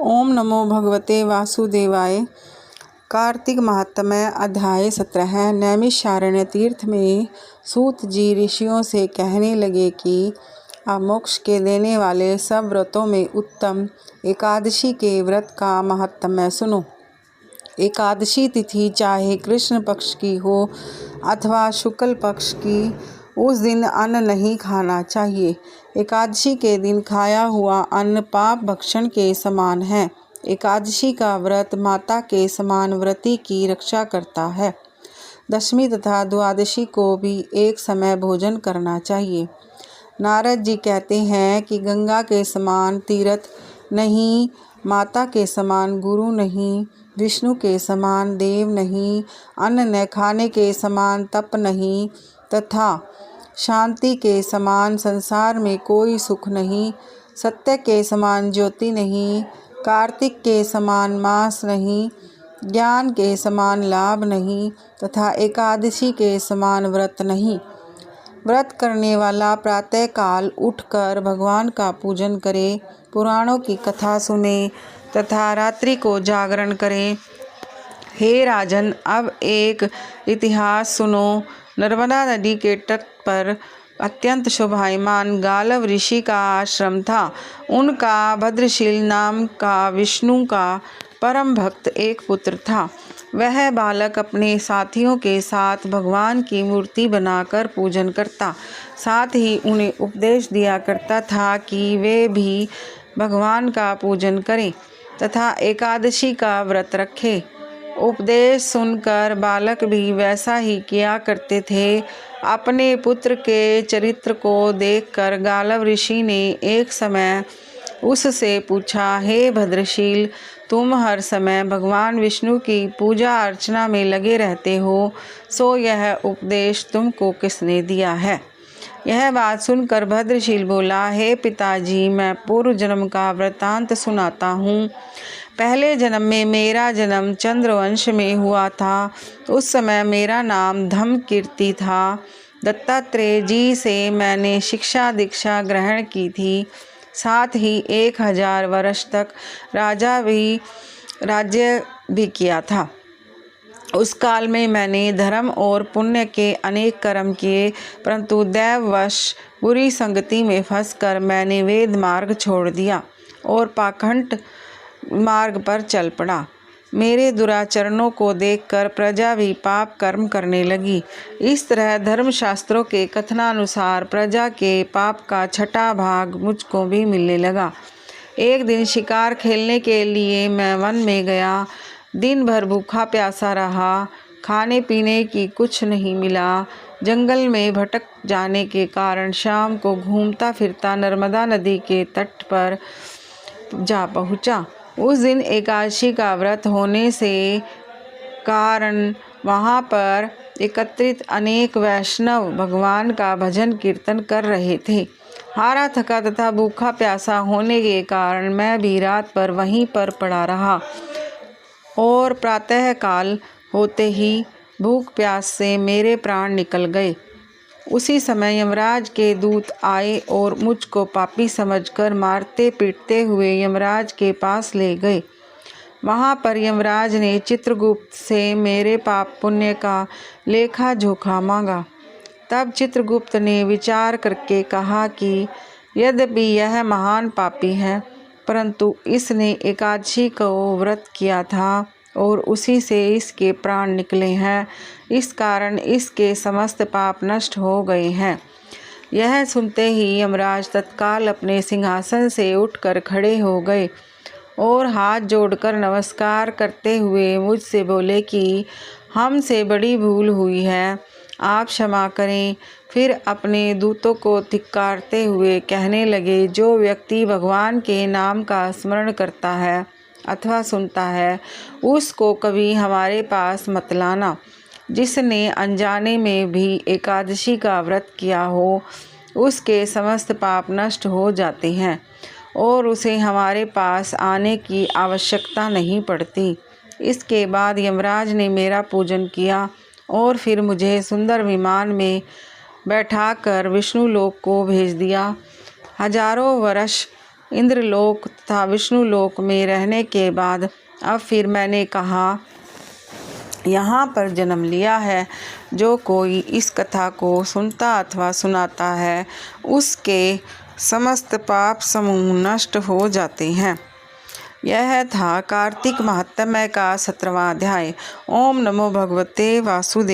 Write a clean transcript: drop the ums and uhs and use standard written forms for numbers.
ओम नमो भगवते वासुदेवाय। कार्तिक महात्म्य अध्याय 17। नैमिषारण्य तीर्थ में सूत जी ऋषियों से कहने लगे कि अब मोक्ष के देने वाले सब व्रतों में उत्तम एकादशी के व्रत का महात्म्य सुनो। एकादशी तिथि चाहे कृष्ण पक्ष की हो अथवा शुक्ल पक्ष की, उस दिन अन्न नहीं खाना चाहिए। एकादशी के दिन खाया हुआ अन्न पाप भक्षण के समान है। एकादशी का व्रत माता के समान व्रती की रक्षा करता है। दशमी तथा द्वादशी को भी एक समय भोजन करना चाहिए। नारद जी कहते हैं कि गंगा के समान तीर्थ नहीं, माता के समान गुरु नहीं, विष्णु के समान देव नहीं, अन्न न खाने के समान तप नहीं, तथा शांति के समान संसार में कोई सुख नहीं, सत्य के समान ज्योति नहीं, कार्तिक के समान मास नहीं, ज्ञान के समान लाभ नहीं, तथा एकादशी के समान व्रत नहीं। व्रत करने वाला प्रातः काल उठकर भगवान का पूजन करे, पुराणों की कथा सुने तथा रात्रि को जागरण करे। हे राजन, अब एक इतिहास सुनो। नर्मदा नदी के तट पर अत्यंत शोभायमान गालव ऋषि का आश्रम था। उनका भद्रशील नाम का विष्णु का परम भक्त एक पुत्र था। वह बालक अपने साथियों के साथ भगवान की मूर्ति बनाकर पूजन करता, साथ ही उन्हें उपदेश दिया करता था कि वे भी भगवान का पूजन करें तथा एकादशी का व्रत रखें। उपदेश सुनकर बालक भी वैसा ही किया करते थे। अपने पुत्र के चरित्र को देखकर गालव ऋषि ने एक समय उससे पूछा, हे भद्रशील, तुम हर समय भगवान विष्णु की पूजा अर्चना में लगे रहते हो, सो यह उपदेश तुमको किसने दिया है? यह बात सुनकर भद्रशील बोला, हे पिताजी, मैं पूर्व जन्म का वृतांत सुनाता हूँ। पहले जन्म में मेरा जन्म चंद्रवंश में हुआ था। उस समय मेरा नाम धम्मकीर्ति था। दत्तात्रेय जी से मैंने शिक्षा दीक्षा ग्रहण की थी। साथ ही 1000 वर्ष तक राज्य भी किया था। उस काल में मैंने धर्म और पुण्य के अनेक कर्म किए, परंतु दैववश बुरी संगति में फंसकर मैंने वेद मार्ग छोड़ दिया और पाखंड मार्ग पर चल पड़ा। मेरे दुराचरणों को देखकर प्रजा भी पाप कर्म करने लगी। इस तरह धर्मशास्त्रों के कथनानुसार प्रजा के पाप का छठा भाग मुझको भी मिलने लगा। एक दिन शिकार खेलने के लिए मैं वन में गया। दिन भर भूखा प्यासा रहा। खाने पीने की कुछ नहीं मिला। जंगल में भटक जाने के कारण शाम को घूमता फिरता नर्मदा नदी के तट पर जा पहुँचा। उस दिन एकादशी का व्रत होने से कारण वहाँ पर एकत्रित अनेक वैष्णव भगवान का भजन कीर्तन कर रहे थे। हारा थका तथा भूखा प्यासा होने के कारण मैं भी रात पर वहीं पर पड़ा रहा और प्रातः काल होते ही भूख प्यास से मेरे प्राण निकल गए। उसी समय यमराज के दूत आए और मुझको पापी समझकर मारते पीटते हुए यमराज के पास ले गए। वहाँ पर यमराज ने चित्रगुप्त से मेरे पाप पुण्य का लेखा जोखा मांगा। तब चित्रगुप्त ने विचार करके कहा कि यद्यपि यह महान पापी है, परंतु इसने एकादशी को व्रत किया था और उसी से इसके प्राण निकले हैं। इस कारण इसके समस्त पाप नष्ट हो गए हैं। यह सुनते ही यमराज तत्काल अपने सिंहासन से उठकर खड़े हो गए और हाथ जोड़कर नमस्कार करते हुए मुझसे बोले कि हमसे बड़ी भूल हुई है, आप क्षमा करें। फिर अपने दूतों को धिक्कारते हुए कहने लगे, जो व्यक्ति भगवान के नाम का स्मरण करता है अथवा सुनता है, उसको कभी हमारे पास मत लाना। जिसने अनजाने में भी एकादशी का व्रत किया हो, उसके समस्त पाप नष्ट हो जाते हैं और उसे हमारे पास आने की आवश्यकता नहीं पड़ती। इसके बाद यमराज ने मेरा पूजन किया और फिर मुझे सुंदर विमान में बैठाकर विष्णु लोक को भेज दिया। हजारों वर्ष इंद्रलोक तथा विष्णुलोक में रहने के बाद अब फिर मैंने कहा यहाँ पर जन्म लिया है। जो कोई इस कथा को सुनता अथवा सुनाता है उसके समस्त पाप समूह नष्ट हो जाते हैं। यह था कार्तिक महात्म्य का 17वां अध्याय। ओम नमो भगवते वासुदेव।